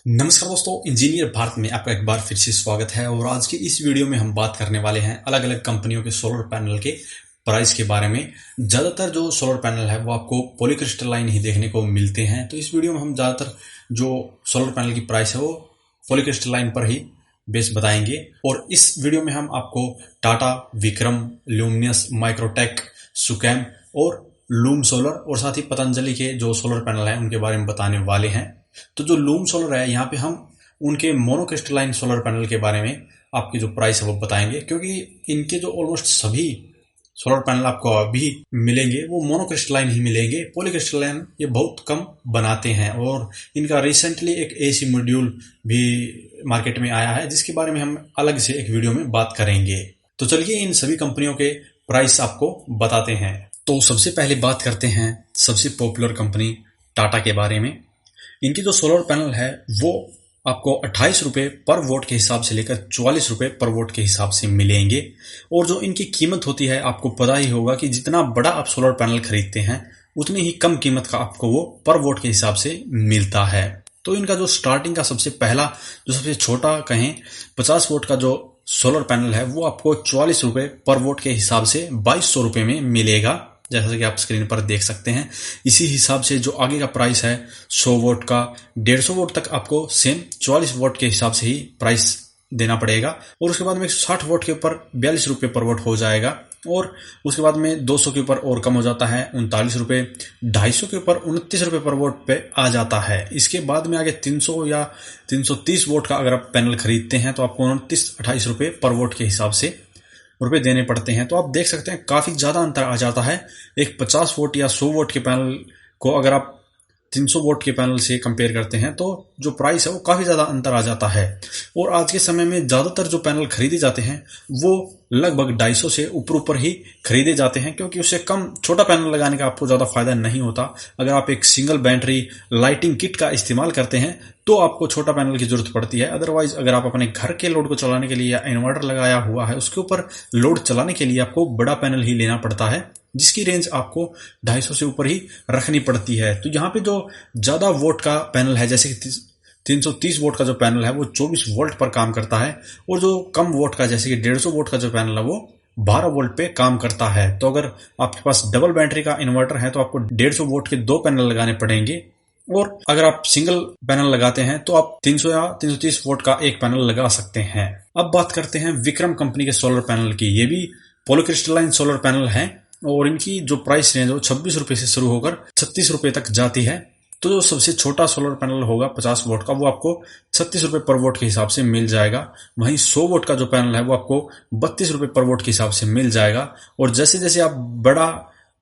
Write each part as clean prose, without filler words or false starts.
नमस्कार दोस्तों, इंजीनियर भारत में आपका एक बार फिर से स्वागत है। और आज की इस वीडियो में हम बात करने वाले हैं अलग अलग कंपनियों के सोलर पैनल के प्राइस के बारे में। ज़्यादातर जो सोलर पैनल है वो आपको पॉलीक्रिस्टलाइन ही देखने को मिलते हैं, तो इस वीडियो में हम ज़्यादातर जो सोलर पैनल की प्राइस है वो पॉलीक्रिस्टलाइन पर ही बेस बताएंगे। और इस वीडियो में हम आपको टाटा, विक्रम, ल्यूमिनस, माइक्रोटेक, सुकैम और लूम सोलर और साथ ही पतंजलि के जो सोलर पैनल हैं उनके बारे में बताने वाले हैं। तो जो लूम सोलर है, यहाँ पे हम उनके मोनोक्रिस्टलाइन सोलर पैनल के बारे में आपकी जो प्राइस है वो बताएंगे, क्योंकि इनके जो ऑलमोस्ट सभी सोलर पैनल आपको अभी मिलेंगे वो मोनोक्रिस्टलाइन ही मिलेंगे। पॉलीक्रिस्टलाइन ये बहुत कम बनाते हैं और इनका रिसेंटली एक एसी मॉड्यूल भी मार्केट में आया है, जिसके बारे में हम अलग से एक वीडियो में बात करेंगे। तो चलिए इन सभी कंपनियों के प्राइस आपको बताते हैं। तो सबसे पहले बात करते हैं सबसे पॉपुलर कंपनी टाटा के बारे में। इनकी जो सोलर पैनल है वो आपको 28 रुपये पर वोट के हिसाब से लेकर 44 रुपये पर वोट के हिसाब से मिलेंगे। और जो इनकी कीमत होती है, आपको पता ही होगा कि जितना बड़ा आप सोलर पैनल खरीदते हैं उतनी ही कम कीमत का आपको वो पर वोट के हिसाब से मिलता है। तो इनका जो स्टार्टिंग का सबसे पहला, जो सबसे छोटा कहें 50 वोट का जो सोलर पैनल है वो आपको 44 रुपये पर वोट के हिसाब से 2200 रुपये में मिलेगा, जैसा कि आप स्क्रीन पर देख सकते हैं। इसी हिसाब से जो आगे का प्राइस है 100 वोट का 150 वोट तक आपको सेम 44 वोट के हिसाब से ही प्राइस देना पड़ेगा। और उसके बाद में 160 वोट के ऊपर 42 रुपये पर वोट हो जाएगा। और उसके बाद में 200 के ऊपर और कम हो जाता है 39 रुपये, 250 के ऊपर 29 रुपये पर वोट पे आ जाता है। इसके बाद में आगे 300 या 330 वोट का अगर आप पैनल खरीदते हैं तो आपको 29-28 रुपये पर वोट के हिसाब से रुपए देने पड़ते हैं। तो आप देख सकते हैं काफ़ी ज़्यादा अंतर आ जाता है। एक 50 वोट या 100 वोट के पैनल को अगर आप 300 वोट के पैनल से कंपेयर करते हैं तो जो प्राइस है वो काफ़ी ज़्यादा अंतर आ जाता है। और आज के समय में ज़्यादातर जो पैनल खरीदे जाते हैं वो लगभग 250 से ऊपर ही खरीदे जाते हैं, क्योंकि उससे कम छोटा पैनल लगाने का आपको ज़्यादा फायदा नहीं होता। अगर आप एक सिंगल बैटरी लाइटिंग किट का इस्तेमाल करते हैं तो आपको छोटा पैनल की जरूरत पड़ती है। अदरवाइज अगर आप अपने घर के लोड को चलाने के लिए या इन्वर्टर लगाया हुआ है उसके ऊपर लोड चलाने के लिए आपको बड़ा पैनल ही लेना पड़ता है, जिसकी रेंज आपको 250 से ऊपर ही रखनी पड़ती है। तो यहाँ पे जो ज़्यादा वोट का पैनल है, जैसे कि 330 वोट का जो पैनल है वो 24 वोल्ट पर काम करता है। और जो कम वोट का, जैसे कि 150 वोट का जो पैनल है वो 12 वोल्ट पे काम करता है। तो अगर आपके पास डबल बैटरी का इन्वर्टर है तो आपको 150 वोट के 2 पैनल लगाने पड़ेंगे। और अगर आप सिंगल पैनल लगाते हैं तो आप 300 या 330 वोट का एक पैनल लगा सकते हैं। अब बात करते हैं विक्रम कंपनी के सोलर पैनल की। ये भी पॉलीक्रिस्टलाइन सोलर पैनल है और इनकी जो प्राइस रेंज है वो 26 रुपये से शुरू होकर 36 रुपये तक जाती है। तो जो सबसे छोटा सोलर पैनल होगा 50 वोट का वो आपको 36 रुपये पर वोट के हिसाब से मिल जाएगा। वहीं 100 वोट का जो पैनल है वो आपको 32 रुपये पर वोट के हिसाब से मिल जाएगा। और जैसे जैसे आप बड़ा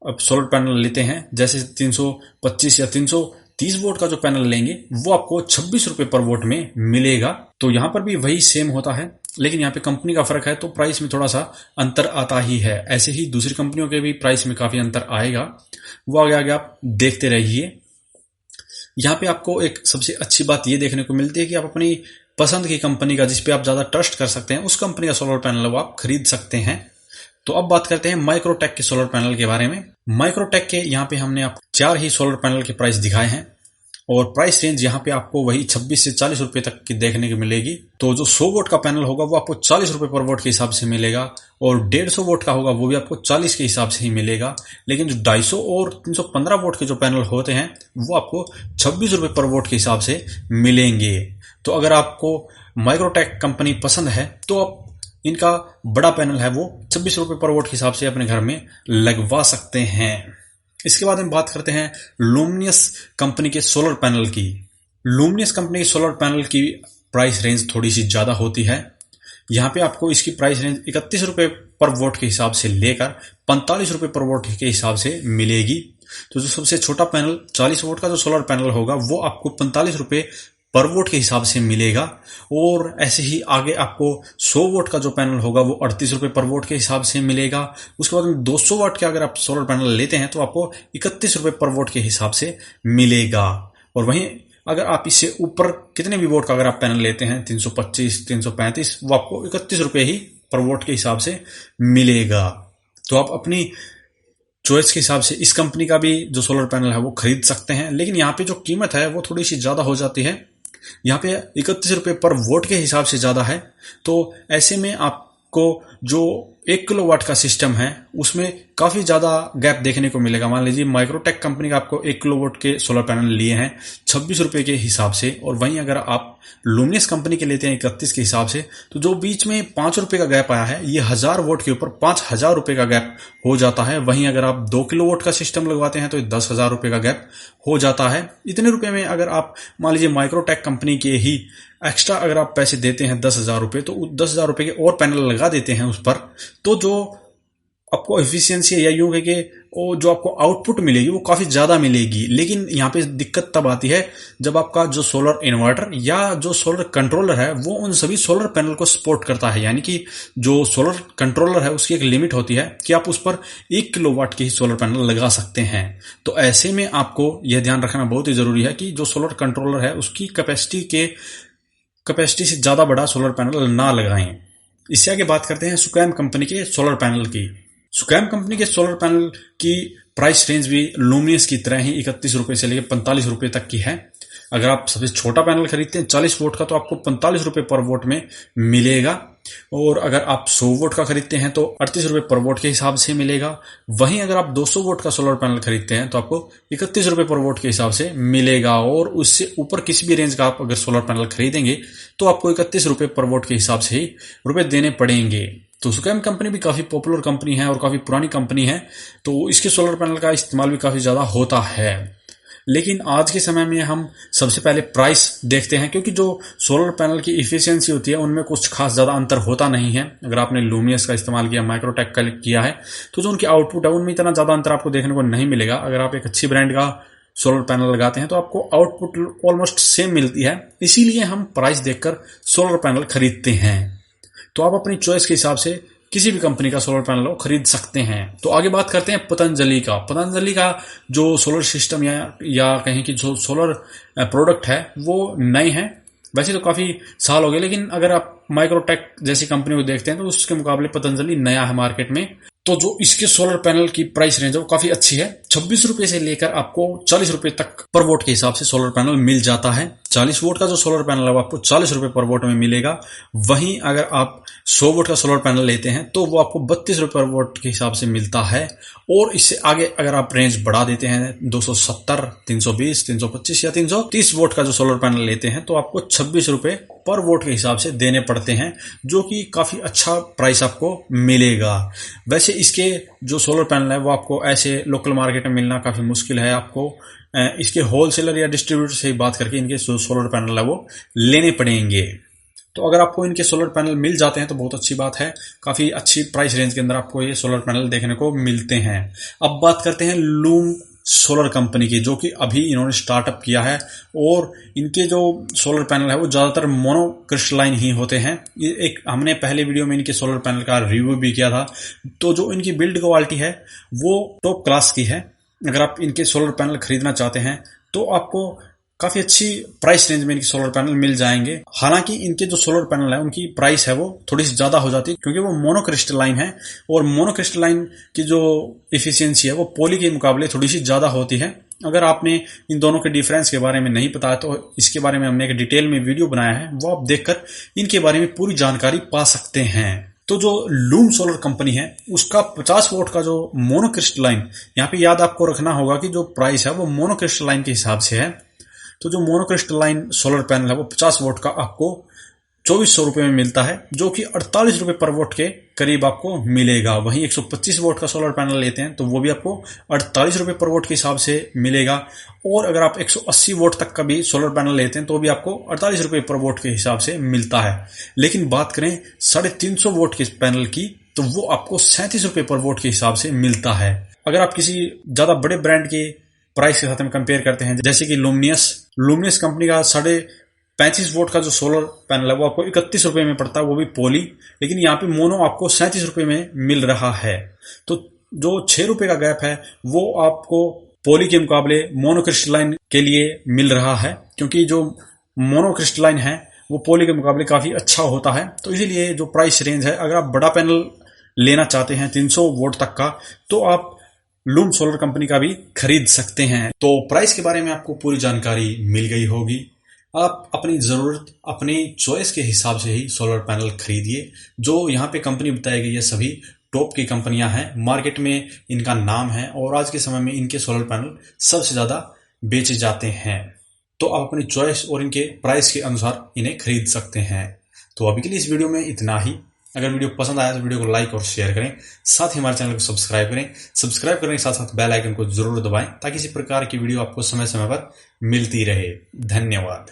सोलर पैनल लेते हैं, जैसे 325 या 330 वोट का जो पैनल लेंगे वो आपको 26 रुपये पर वोट में मिलेगा। तो यहाँ पर भी वही सेम होता है, लेकिन यहाँ पे कंपनी का फर्क है तो प्राइस में थोड़ा सा अंतर आता ही है। ऐसे ही दूसरी कंपनियों के भी प्राइस में काफी अंतर आएगा, वो आगे आगे आप देखते रहिए। यहाँ पे आपको एक सबसे अच्छी बात ये देखने को मिलती है कि आप अपनी पसंद की कंपनी का, जिसपे आप ज्यादा ट्रस्ट कर सकते हैं, उस कंपनी का सोलर पैनल वो आप खरीद सकते हैं। तो अब बात करते हैं माइक्रोटेक के सोलर पैनल के बारे में। माइक्रोटेक के यहाँ पे हमने आप 4 ही सोलर पैनल के प्राइस दिखाए हैं और प्राइस रेंज यहाँ पे आपको वही 26 से 40 रुपए तक की देखने को मिलेगी। तो जो 100 वोट का पैनल होगा वो आपको 40 रुपए पर वोट के हिसाब से मिलेगा और 150 वोट का होगा वो भी आपको 40 के हिसाब से ही मिलेगा। लेकिन जो 250 और 315 वोट के जो पैनल होते हैं वो आपको 26 रुपए पर वोट के हिसाब से मिलेंगे। तो अगर आपको माइक्रोटेक कंपनी पसंद है तो आप इनका बड़ा पैनल है वो 26 रुपए पर वोट के हिसाब से अपने घर में लगवा सकते हैं। इसके बाद हम बात करते हैं लूमिनस कंपनी के सोलर पैनल की। लूमिनस कंपनी के सोलर पैनल की प्राइस रेंज थोड़ी सी ज्यादा होती है। यहाँ पे आपको इसकी प्राइस रेंज 31 रुपये पर वोट के हिसाब से लेकर 45 रुपये पर वोट के हिसाब से मिलेगी। तो जो सबसे छोटा पैनल 40 वोट का जो सोलर पैनल होगा वो आपको 45 रुपये पर वोट के हिसाब से मिलेगा। और ऐसे ही आगे आपको 100 वोट का जो पैनल होगा वो 38 रुपये पर वोट के हिसाब से मिलेगा। उसके बाद में 200 वाट के अगर आप सोलर पैनल लेते हैं तो आपको 31 रुपये पर वोट के हिसाब से मिलेगा। और वहीं अगर आप इससे ऊपर कितने भी वोट का अगर आप पैनल लेते हैं 325, 335, वो आपको 31 रुपये ही पर वोट के हिसाब से मिलेगा। तो आप अपनी चॉइस के हिसाब से इस कंपनी का भी जो सोलर पैनल है वो खरीद सकते हैं। लेकिन यहाँ पे जो कीमत है वो थोड़ी सी ज्यादा हो जाती है। यहाँ पे 31 रुपये पर वोट के हिसाब से ज़्यादा है। तो ऐसे में आपको जो 1 किलोवाट का सिस्टम है उसमें काफ़ी ज़्यादा गैप देखने को मिलेगा। मान लीजिए माइक्रोटेक कंपनी का आपको 1 किलोवाट के सोलर पैनल लिए हैं 26 रुपये के हिसाब से, और वहीं अगर आप लुमिनस कंपनी के लेते हैं 31 के हिसाब से, तो जो बीच में 5 रुपये का गैप आया है, ये 1000 वोट के ऊपर 5000 रुपये का गैप हो जाता है। वहीं अगर आप 2 किलोवाट का सिस्टम लगवाते हैं तो 10,000 रुपये का गैप हो जाता है। इतने रुपये में अगर आप मान लीजिए माइक्रोटेक कंपनी के ही एक्स्ट्रा अगर आप पैसे देते हैं 10,000 रुपये, तो 10,000 रुपये के और पैनल लगा देते हैं उस पर, तो जो आपको एफिशिएंसी या यूं है कि वो जो आपको आउटपुट मिलेगी वो काफ़ी ज़्यादा मिलेगी। लेकिन यहाँ पे दिक्कत तब आती है जब आपका जो सोलर इन्वर्टर या जो सोलर कंट्रोलर है वो उन सभी सोलर पैनल को सपोर्ट करता है। यानी कि जो सोलर कंट्रोलर है उसकी एक लिमिट होती है कि आप उस पर 1 किलोवाट के ही सोलर पैनल लगा सकते हैं। तो ऐसे में आपको यह ध्यान रखना बहुत ही ज़रूरी है कि जो सोलर कंट्रोलर है उसकी कैपेसिटी से ज़्यादा बड़ा सोलर पैनल ना लगाएं। इससे आगे बात करते हैं सुकैम कंपनी के सोलर पैनल की। सुकैम कंपनी के सोलर पैनल की प्राइस रेंज भी लुमिनस की तरह ही 31 रुपये से लेकर 45 रुपये तक की है। अगर आप सबसे छोटा पैनल खरीदते हैं 40 वोट का तो आपको 45 रुपये पर वोट में मिलेगा, और अगर आप 100 वोट का खरीदते हैं तो 38 रुपये पर वोट के हिसाब से मिलेगा। वहीं अगर आप 200 वोट का सोलर पैनल खरीदते हैं तो आपको 31 रुपये पर वोट के हिसाब से मिलेगा, और उससे ऊपर किसी भी रेंज का आप अगर सोलर पैनल खरीदेंगे तो आपको 31 रुपये पर वोट के हिसाब से ही रुपये देने पड़ेंगे। तो सुकैम कंपनी भी काफ़ी पॉपुलर कंपनी है और काफ़ी पुरानी कंपनी है, तो इसके सोलर पैनल का इस्तेमाल भी काफ़ी ज़्यादा होता है। लेकिन आज के समय में हम सबसे पहले प्राइस देखते हैं, क्योंकि जो सोलर पैनल की इफिशियंसी होती है उनमें कुछ खास ज़्यादा अंतर होता नहीं है। अगर आपने लुमिनस का इस्तेमाल किया, माइक्रोटेक का किया है, तो जो उनकी आउटपुट है उनमें इतना ज़्यादा अंतर आपको देखने को नहीं मिलेगा। अगर आप एक अच्छी ब्रांड का सोलर पैनल लगाते हैं तो आपको आउटपुट ऑलमोस्ट सेम मिलती है, इसीलिए हम प्राइस देखकर सोलर पैनल खरीदते हैं। तो आप अपनी चॉइस के हिसाब से किसी भी कंपनी का सोलर पैनल खरीद सकते हैं। तो आगे बात करते हैं पतंजलि का। पतंजलि का जो सोलर सिस्टम या कहें कि जो सोलर प्रोडक्ट है वो नए हैं। वैसे तो काफ़ी साल हो गए, लेकिन अगर आप माइक्रोटेक जैसी कंपनी को देखते हैं तो उसके मुकाबले पतंजलि नया है मार्केट में। तो जो इसके सोलर पैनल की प्राइस रेंज है वो काफ़ी अच्छी है। 26 रुपये से लेकर आपको 40 रुपये तक पर वोट के हिसाब से सोलर पैनल मिल जाता है। 40 वोट का जो सोलर पैनल है वो आपको 40 रुपये पर वोट में मिलेगा। वहीं अगर आप 100 वोट का सोलर पैनल लेते हैं तो वो आपको 32 रुपये पर वोट के हिसाब से मिलता है। और इससे आगे अगर आप रेंज बढ़ा देते हैं 270, 320, 325 या 330 वोट का जो सोलर पैनल लेते हैं तो आपको 26 रुपये पर वोट के हिसाब से देने पड़ते हैं, जो कि काफ़ी अच्छा प्राइस आपको मिलेगा। वैसे इसके जो सोलर पैनल है वो आपको ऐसे लोकल मार्केट में मिलना काफ़ी मुश्किल है। आपको इसके होलसेलर या डिस्ट्रीब्यूटर से ही बात करके इनके जो सोलर पैनल है वो लेने पड़ेंगे। तो अगर आपको इनके सोलर पैनल मिल जाते हैं तो बहुत अच्छी बात है। काफ़ी अच्छी प्राइस रेंज के अंदर आपको ये सोलर पैनल देखने को मिलते हैं। अब बात करते हैं लूम सोलर कंपनी की, जो कि अभी इन्होंने स्टार्टअप किया है, और इनके जो सोलर पैनल है वो ज़्यादातर मोनोक्रिस्टलाइन ही होते हैं। ये एक हमने पहले वीडियो में इनके सोलर पैनल का रिव्यू भी किया था। तो जो इनकी बिल्ड क्वालिटी है वो टॉप क्लास की है। अगर आप इनके सोलर पैनल खरीदना चाहते हैं तो आपको काफ़ी अच्छी प्राइस रेंज में इनके सोलर पैनल मिल जाएंगे। हालांकि इनके जो सोलर पैनल है उनकी प्राइस है वो थोड़ी सी ज़्यादा हो जाती है, क्योंकि वो मोनोक्रिस्टलाइन है, और मोनोक्रिस्टलाइन की जो इफिशियंसी है वो पॉली के मुकाबले थोड़ी सी ज़्यादा होती है। अगर आपने इन दोनों के डिफरेंस के बारे में नहीं पता है तो इसके बारे में हमने एक डिटेल में वीडियो बनाया है, वो आप देखकर इनके बारे में पूरी जानकारी पा सकते हैं। तो जो लूम सोलर कंपनी है उसका 50 वोट का जो मोनोक्रिस्टलाइन, यहाँ पे याद आपको रखना होगा कि जो प्राइस है वो मोनोक्रिस्टलाइन के हिसाब से है। तो जो मोनोक्रिस्टलाइन सोलर पैनल है वो 50 वोट का आपको 2400 रुपये में मिलता है, जो कि 48 रुपये पर वोट के करीब आपको मिलेगा। वहीं 125 वोट का सोलर पैनल लेते हैं तो वो भी आपको 48 रुपये पर वोट के हिसाब से मिलेगा। और अगर आप 180 वोट तक का भी सोलर पैनल लेते हैं तो भी आपको 48 रुपये पर वोट के हिसाब से मिलता है। लेकिन बात करें 350 वोट के पैनल की तो वो आपको 37 रुपये पर वोट के हिसाब से मिलता है। अगर आप किसी ज़्यादा बड़े ब्रांड के प्राइस के साथ में कंपेयर करते हैं, जैसे कि लुमिनस कंपनी का 35 वोट का जो सोलर पैनल है वो आपको 31 रुपये में पड़ता है, वो भी पॉली। लेकिन यहाँ पे मोनो आपको 37 रुपये में मिल रहा है। तो जो 6 रुपये का गैप है वो आपको पॉली के मुकाबले मोनोक्रिस्टलाइन के लिए मिल रहा है, क्योंकि जो मोनोक्रिस्टलाइन है वो पॉली के मुकाबले काफ़ी अच्छा होता है। तो इसीलिए जो प्राइस रेंज है, अगर आप बड़ा पैनल लेना चाहते हैं 300 वोट तक का, तो आप लूम सोलर कंपनी का भी खरीद सकते हैं। तो प्राइस के बारे में आपको पूरी जानकारी मिल गई होगी। आप अपनी ज़रूरत, अपनी चॉइस के हिसाब से ही सोलर पैनल खरीदिए। जो यहाँ पे कंपनी बताई गई है सभी टॉप की कंपनियां हैं, मार्केट में इनका नाम है और आज के समय में इनके सोलर पैनल सबसे ज़्यादा बेचे जाते हैं। तो आप अपनी चॉइस और इनके प्राइस के अनुसार इन्हें खरीद सकते हैं। तो अभी के लिए इस वीडियो में इतना ही। अगर वीडियो पसंद आया तो वीडियो को लाइक और शेयर करें, साथ ही हमारे चैनल को सब्सक्राइब करें। सब्सक्राइब करने के साथ साथ बेल आइकन को जरूर दबाएं ताकि इसी प्रकार की वीडियो आपको समय समय पर मिलती रहे। धन्यवाद।